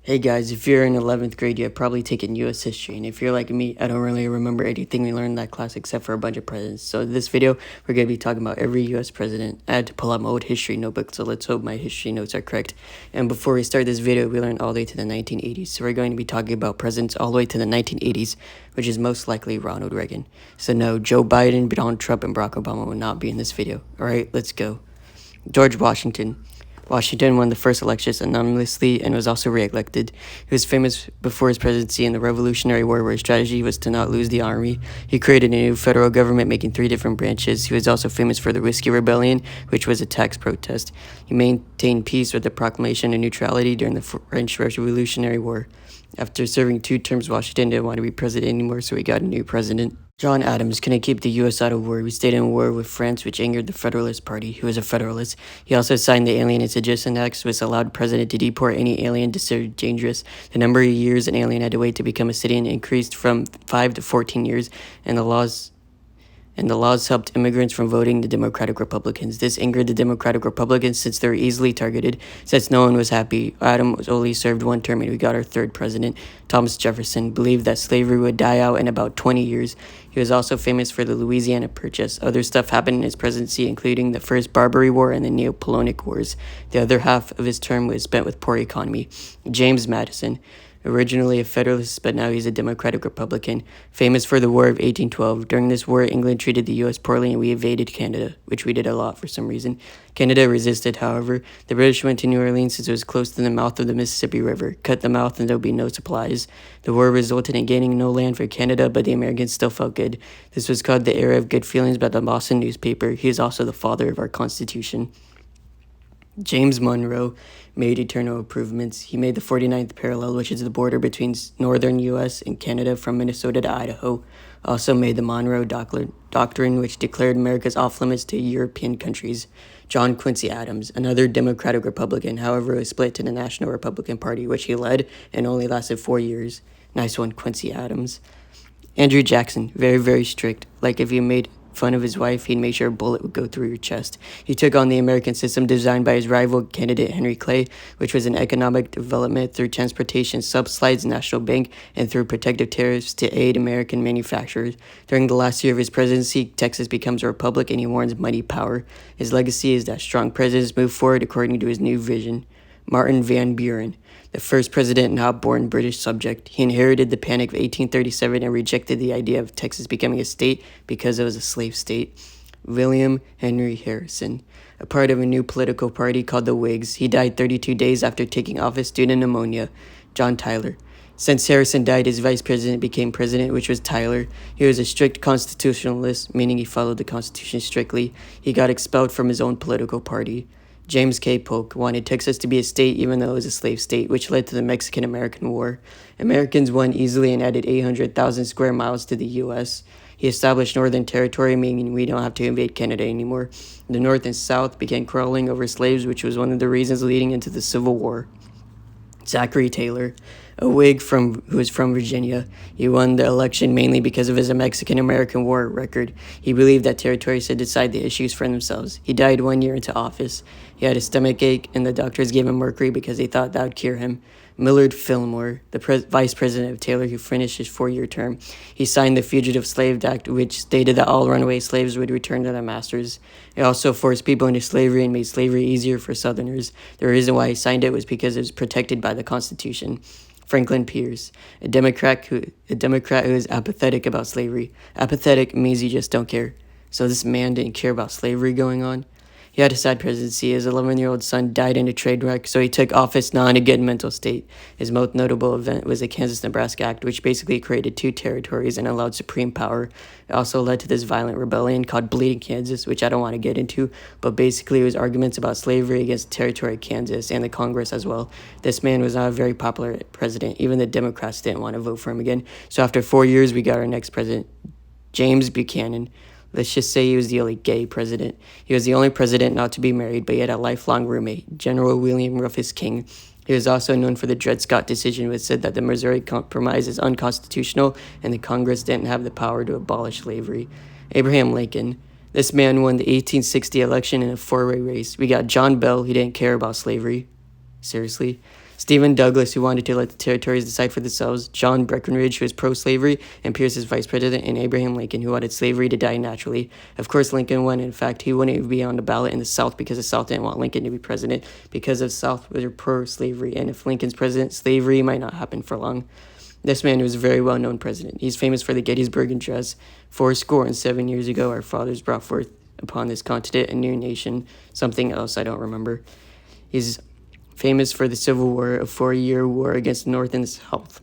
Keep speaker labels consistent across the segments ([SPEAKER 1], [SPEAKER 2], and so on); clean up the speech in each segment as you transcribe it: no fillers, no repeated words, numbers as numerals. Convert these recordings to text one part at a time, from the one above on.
[SPEAKER 1] Hey guys, if you're in 11th grade, you have probably taken US history, and if you're like me, I don't really remember anything we learned in that class except for a bunch of presidents. So in this video, we're going to be talking about every US president. I had to pull out my old history notebook, so let's hope my history notes are correct. And before we start this video, we learned all the way to the 1980s. So we're going to be talking about presidents all the way to the 1980s, which is most likely Ronald Reagan. So no, Joe Biden, Donald Trump, and Barack Obama will not be in this video. Alright, let's go. George Washington. Washington won the first elections anonymously and was also re-elected. He was famous before his presidency in the Revolutionary War, where his strategy was to not lose the army. He created a new federal government, making 3 different branches. He was also famous for the Whiskey Rebellion, which was a tax protest. He maintained peace with the proclamation of neutrality during the French Revolutionary War. After serving 2 terms, Washington didn't want to be president anymore, so he got a new president. John Adams couldn't keep the U.S. out of war. He stayed in war with France, which angered the Federalist Party, who was a Federalist. He also signed the Alien and Sedition Acts, which allowed the president to deport any alien considered dangerous. The number of years an alien had to wait to become a citizen increased from 5 to 14 years, and the laws helped immigrants from voting the Democratic Republicans. This angered the Democratic Republicans since they were easily targeted. Since no one was happy, Adams only served 1 term, and we got our 3rd president. Thomas Jefferson believed that slavery would die out in about 20 years. He was also famous for the Louisiana Purchase. Other stuff happened in his presidency, including the First Barbary War and the Napoleonic Wars. The other half of his term was spent with poor economy. James Madison. Originally a Federalist, but now he's a Democratic Republican, famous for the War of 1812. During this war, England treated the U.S. poorly and we invaded Canada, which we did a lot for some reason. Canada resisted, however. The British went to New Orleans since it was close to the mouth of the Mississippi River, cut the mouth and there would be no supplies. The war resulted in gaining no land for Canada, but the Americans still felt good. This was called the Era of Good Feelings by the Boston newspaper. He is also the father of our Constitution. James Monroe made eternal improvements. He made the 49th parallel, which is the border between northern U.S. and Canada from Minnesota to Idaho. Also made the Monroe Doctrine, which declared America's off-limits to European countries. John Quincy Adams, another Democratic Republican, however, was split to the National Republican Party, which he led and only lasted 4 years. Nice one, Quincy Adams. Andrew Jackson, very, very strict. Like if you made fun of his wife, he'd make sure a bullet would go through your chest. He took on the American system designed by his rival candidate Henry Clay, which was an economic development through transportation subsidies, national bank, and through protective tariffs to aid American manufacturers. During the last year of his presidency, Texas becomes a republic and he warns money power. His legacy is that strong presidents move forward according to his new vision. Martin Van Buren, the first president not born British subject. He inherited the Panic of 1837 and rejected the idea of Texas becoming a state because it was a slave state. William Henry Harrison, a part of a new political party called the Whigs. He died 32 days after taking office due to pneumonia. John Tyler. Since Harrison died, his vice president became president, which was Tyler. He was a strict constitutionalist, meaning he followed the Constitution strictly. He got expelled from his own political party. James K. Polk wanted Texas to be a state even though it was a slave state, which led to the Mexican-American War. Americans won easily and added 800,000 square miles to the U.S. He established Northern Territory, meaning we don't have to invade Canada anymore. The North and South began quarreling over slaves, which was one of the reasons leading into the Civil War. Zachary Taylor, a Whig who was from Virginia. He won the election mainly because of his Mexican-American War record. He believed that territories should decide the issues for themselves. He died 1 year into office. He had a stomach ache, and the doctors gave him mercury because they thought that would cure him. Millard Fillmore, the vice president of Taylor, who finished his 4-year term. He signed the Fugitive Slave Act, which stated that all runaway slaves would return to their masters. It also forced people into slavery and made slavery easier for Southerners. The reason why he signed it was because it was protected by the Constitution. Franklin Pierce, a Democrat who is apathetic about slavery. Apathetic means you just don't care. So this man didn't care about slavery going on. He had a sad presidency. His 11-year-old son died in a train wreck, so he took office not in a good mental state. His most notable event was the Kansas-Nebraska Act, which basically created 2 territories and allowed supreme power. It also led to this violent rebellion called Bleeding Kansas, which I don't want to get into, but basically it was arguments about slavery against the territory of Kansas and the Congress as well. This man was not a very popular president. Even the Democrats didn't want to vote for him again. So after 4 years, we got our next president, James Buchanan. Let's just say he was the only gay president. He was the only president not to be married, but he had a lifelong roommate, General William Rufus King. He was also known for the Dred Scott decision, which said that the Missouri Compromise is unconstitutional and the Congress didn't have the power to abolish slavery. Abraham Lincoln. This man won the 1860 election in a 4-way race. We got John Bell, he didn't care about slavery. Seriously. Stephen Douglas, who wanted to let the territories decide for themselves, John Breckinridge, who was pro-slavery, and Pierce as vice president, and Abraham Lincoln, who wanted slavery to die naturally. Of course, Lincoln won. In fact, he wouldn't even be on the ballot in the South because the South didn't want Lincoln to be president because the South was pro-slavery, and if Lincoln's president, slavery might not happen for long. This man was a very well-known president. He's famous for the Gettysburg Address. 7 years ago, our fathers brought forth upon this continent a new nation, something else I don't remember. He's famous for the Civil War, a 4-year war against the North and the South,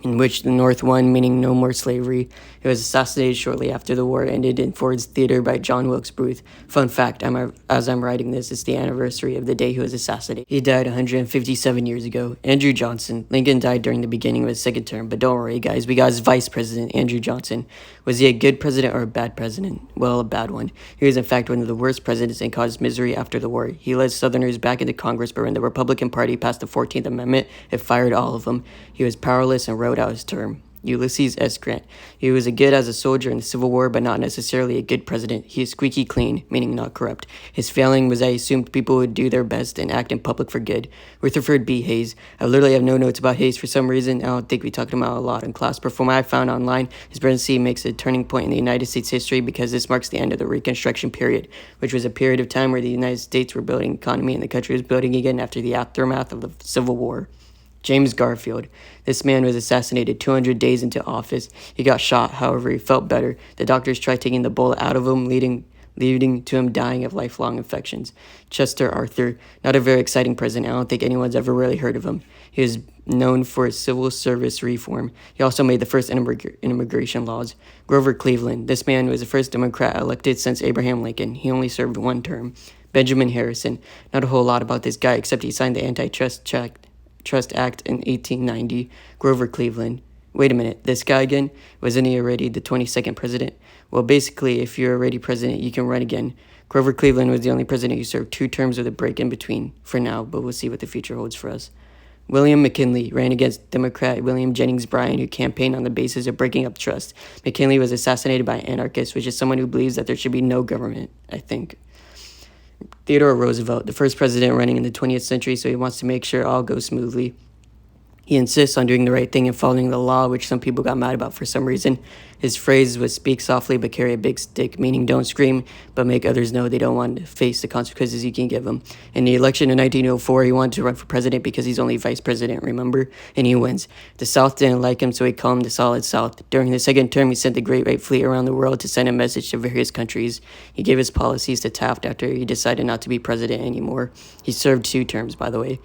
[SPEAKER 1] in which the North won, meaning no more slavery. He was assassinated shortly after the war ended in Ford's Theater by John Wilkes Booth. Fun fact, as I'm writing this, it's the anniversary of the day he was assassinated. He died 157 years ago. Andrew Johnson. Lincoln died during the beginning of his second term, but don't worry, guys, we got his vice president, Andrew Johnson. Was he a good president or a bad president? Well, a bad one. He was, in fact, one of the worst presidents and caused misery after the war. He led Southerners back into Congress, but when the Republican Party passed the 14th Amendment, it fired all of them. He was powerless and rode out his term. Ulysses S. Grant. He was a good as a soldier in the Civil War, but not necessarily a good president. He is squeaky clean, meaning not corrupt. His failing was that he assumed people would do their best and act in public for good. Rutherford B. Hayes. I literally have no notes about Hayes for some reason. I don't think we talked about him a lot in class, but from what I found online, his presidency makes a turning point in the United States history because this marks the end of the Reconstruction period, which was a period of time where the United States were building economy and the country was building again after the aftermath of the Civil War. James Garfield. This man was assassinated 200 days into office. He got shot, however, he felt better. The doctors tried taking the bullet out of him, leading to him dying of lifelong infections. Chester Arthur. Not a very exciting president. I don't think anyone's ever really heard of him. He was known for his civil service reform. He also made the first immigration laws. Grover Cleveland. This man was the first Democrat elected since Abraham Lincoln. He only served one term. Benjamin Harrison. Not a whole lot about this guy except he signed the Trust Act in 1890. Grover Cleveland. Wait a minute, this guy again? Wasn't he already the 22nd president? Well, basically, if you're already president, you can run again. Grover Cleveland was the only president who served 2 terms with a break in between, for now, but we'll see what the future holds for us. William McKinley ran against Democrat William Jennings Bryan, who campaigned on the basis of breaking up trust. McKinley was assassinated by an anarchist, which is someone who believes that there should be no government, I think. Theodore Roosevelt, the first president running in the 20th century, so he wants to make sure all goes smoothly. He insists on doing the right thing and following the law, which some people got mad about for some reason. His phrase was speak softly but carry a big stick, meaning don't scream, but make others know they don't want to face the consequences you can give them. In the election in 1904, he wanted to run for president because he's only vice president, remember? And he wins. The South didn't like him, so he called him the Solid South. During the second term, he sent the Great White Fleet around the world to send a message to various countries. He gave his policies to Taft after he decided not to be president anymore. He served 2 terms, by the way.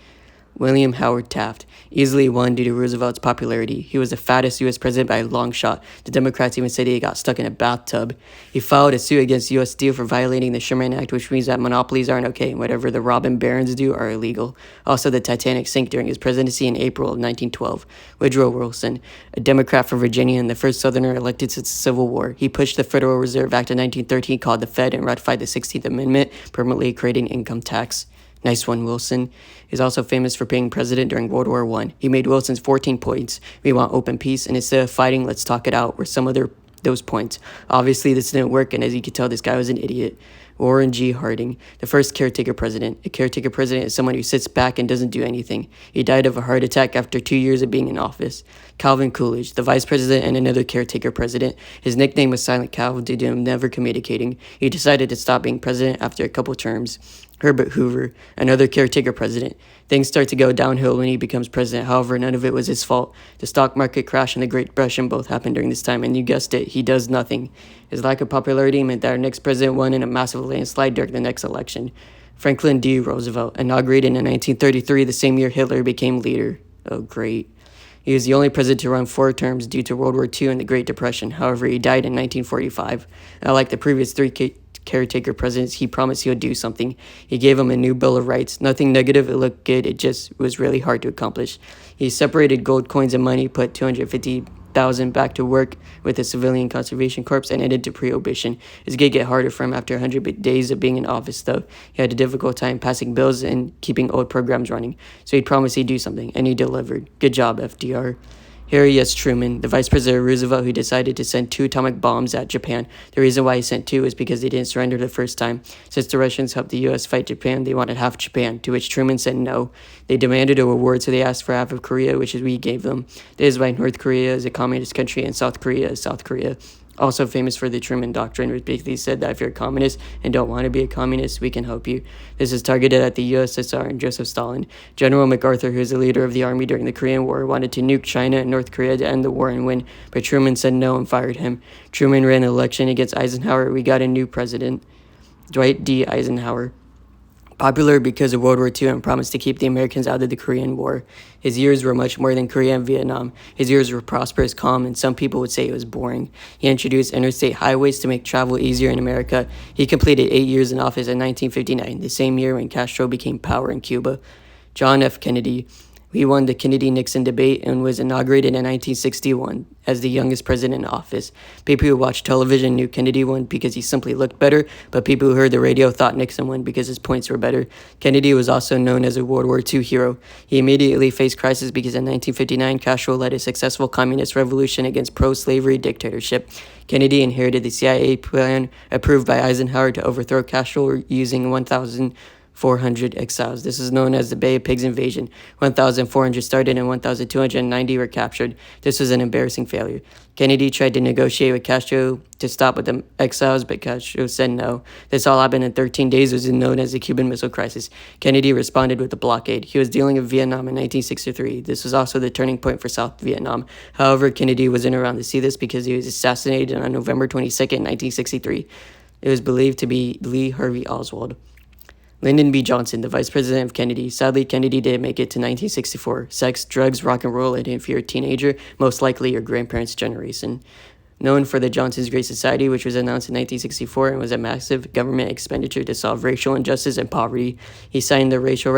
[SPEAKER 1] William Howard Taft easily won due to Roosevelt's popularity. He was the fattest U.S. president by a long shot. The Democrats even said he got stuck in a bathtub. He filed a suit against U.S. Steel for violating the Sherman Act, which means that monopolies aren't okay and whatever the robbing barons do are illegal. Also, the Titanic sank during his presidency in April of 1912. Woodrow Wilson, a Democrat from Virginia and the first Southerner elected since the Civil War. He pushed the Federal Reserve Act of 1913 called the Fed and ratified the 16th Amendment, permanently creating income tax. Nice one, Wilson. Is also famous for being president during World War I. He made Wilson's 14 points. We want open peace, and instead of fighting, let's talk it out, were some of those points. Obviously, this didn't work, and as you can tell, this guy was an idiot. Warren G. Harding, the first caretaker president. A caretaker president is someone who sits back and doesn't do anything. He died of a heart attack after 2 years of being in office. Calvin Coolidge, the vice president and another caretaker president. His nickname was Silent Cal due to him never communicating. He decided to stop being president after a couple terms. Herbert Hoover, another caretaker president. Things start to go downhill when he becomes president. However, none of it was his fault. The stock market crash and the Great Depression both happened during this time, and you guessed it, he does nothing. His lack of popularity meant that our next president won in a massive landslide during the next election. Franklin D. Roosevelt, inaugurated in 1933, the same year Hitler became leader. Oh, great. He was the only president to run 4 terms due to World War II and the Great Depression. However, he died in 1945. Unlike the previous 3 caretaker presidents, he promised he would do something. He gave him a new Bill of Rights. Nothing negative, it looked good, it just was really hard to accomplish. He separated gold coins and money, put 250,000 back to work with the Civilian Conservation Corps, and ended to prohibition. It's going to get harder for him after 100 days of being in office, though. He had a difficult time passing bills and keeping old programs running. So he promised he'd do something, and he delivered. Good job, FDR. Harry S. Truman, the Vice President Roosevelt, who decided to send 2 atomic bombs at Japan. The reason why he sent 2 is because they didn't surrender the first time. Since the Russians helped the U.S. fight Japan, they wanted half Japan, to which Truman said no. They demanded a reward, so they asked for half of Korea, which we gave them. This is why North Korea is a communist country and South Korea is South Korea. Also famous for the Truman Doctrine, which basically said that if you're a communist and don't want to be a communist, we can help you. This is targeted at the USSR and Joseph Stalin. General MacArthur, who is the leader of the army during the Korean War, wanted to nuke China and North Korea to end the war and win, but Truman said no and fired him. Truman ran an election against Eisenhower. We got a new president, Dwight D. Eisenhower. Popular because of World War II and promised to keep the Americans out of the Korean War. His years were much more than Korea and Vietnam. His years were prosperous, calm, and some people would say it was boring. He introduced interstate highways to make travel easier in America. He completed 8 years in office in 1959, the same year when Castro became power in Cuba. John F. Kennedy. He won the Kennedy-Nixon debate and was inaugurated in 1961 as the youngest president in office. People who watched television knew Kennedy won because he simply looked better, but people who heard the radio thought Nixon won because his points were better. Kennedy was also known as a World War II hero. He immediately faced crisis because in 1959, Castro led a successful communist revolution against pro-slavery dictatorship. Kennedy inherited the CIA plan approved by Eisenhower to overthrow Castro using 1,400 exiles. This is known as the Bay of Pigs invasion. 1,400 started and 1,290 were captured. This was an embarrassing failure. Kennedy tried to negotiate with Castro to stop with the exiles, but Castro said no. This all happened in 13 days, which is known as the Cuban Missile Crisis. Kennedy responded with a blockade. He was dealing with Vietnam in 1963. This was also the turning point for South Vietnam. However, Kennedy wasn't around to see this because he was assassinated on November 22nd, 1963. It was believed to be Lee Harvey Oswald. Lyndon B. Johnson, the vice president of Kennedy. Sadly, Kennedy didn't make it to 1964. Sex, drugs, rock and roll, and if you're a teenager, most likely your grandparents' generation. Known for the Johnson's Great Society, which was announced in 1964 and was a massive government expenditure to solve racial injustice and poverty. He signed the Racial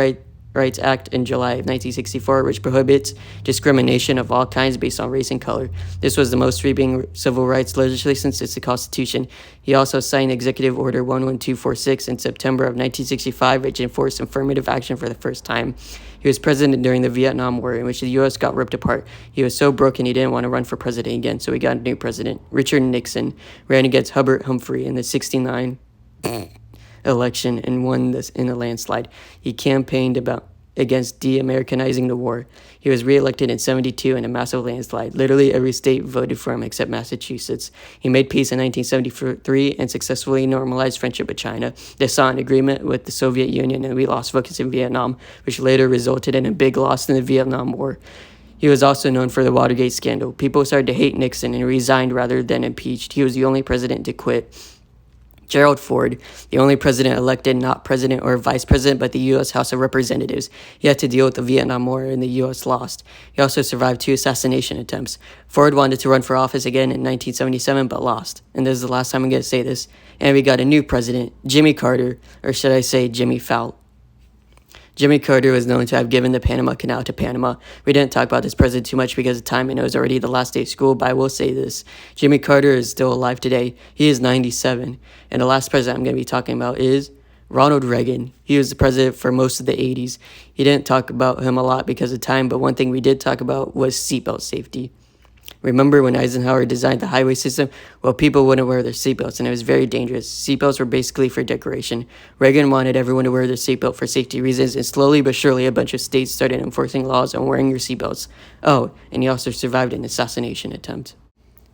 [SPEAKER 1] Rights Act in July of 1964, which prohibits discrimination of all kinds based on race and color. This was the most sweeping civil rights legislation since the Constitution. He also signed Executive Order 11246 in September of 1965, which enforced affirmative action for the first time. He was president during the Vietnam War, in which the U.S. got ripped apart. He was so broken he didn't want to run for president again, so he got a new president. Richard Nixon ran against Hubert Humphrey in the 1969 election and won this in a landslide. He campaigned against de-Americanizing the war. He was reelected in 1972 in a massive landslide. Literally every state voted for him except Massachusetts. He made peace in 1973 and successfully normalized friendship with China. They saw an agreement with the Soviet Union and we lost focus in Vietnam, which later resulted in a big loss in the Vietnam War. He was also known for the Watergate scandal. People started to hate Nixon and resigned rather than impeached. He was the only president to quit. Gerald Ford, the only president elected not president or vice president, but the U.S. House of Representatives. He had to deal with the Vietnam War and the U.S. lost. He also survived 2 assassination attempts. Ford wanted to run for office again in 1977, but lost. And this is the last time I'm going to say this. And we got a new president, Jimmy Carter, or should I say Jimmy Fallon. Jimmy Carter was known to have given the Panama Canal to Panama. We didn't talk about this president too much because of time and it was already the last day of school, but I will say this. Jimmy Carter is still alive today. He is 97. And the last president I'm going to be talking about is Ronald Reagan. He was the president for most of the 80s. He didn't talk about him a lot because of time, but one thing we did talk about was seatbelt safety. Remember when Eisenhower designed the highway system? Well, people wouldn't wear their seatbelts, and it was very dangerous. Seatbelts were basically for decoration. Reagan wanted everyone to wear their seatbelt for safety reasons, and slowly but surely a bunch of states started enforcing laws on wearing your seatbelts. Oh, and he also survived an assassination attempt.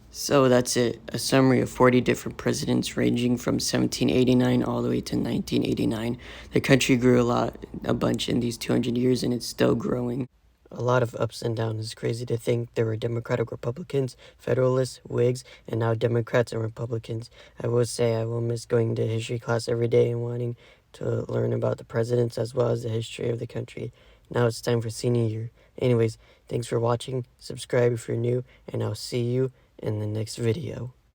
[SPEAKER 1] So that's it, a summary of 40 different presidents ranging from 1789 all the way to 1989. The country grew a bunch in these 200 years, and it's still growing. A lot of ups and downs. It's crazy to think there were Democratic Republicans, Federalists, Whigs, and now Democrats and Republicans. I will say I will miss going to history class every day and wanting to learn about the presidents as well as the history of the country. Now it's time for senior year. Anyways, thanks for watching. Subscribe if you're new, and I'll see you in the next video.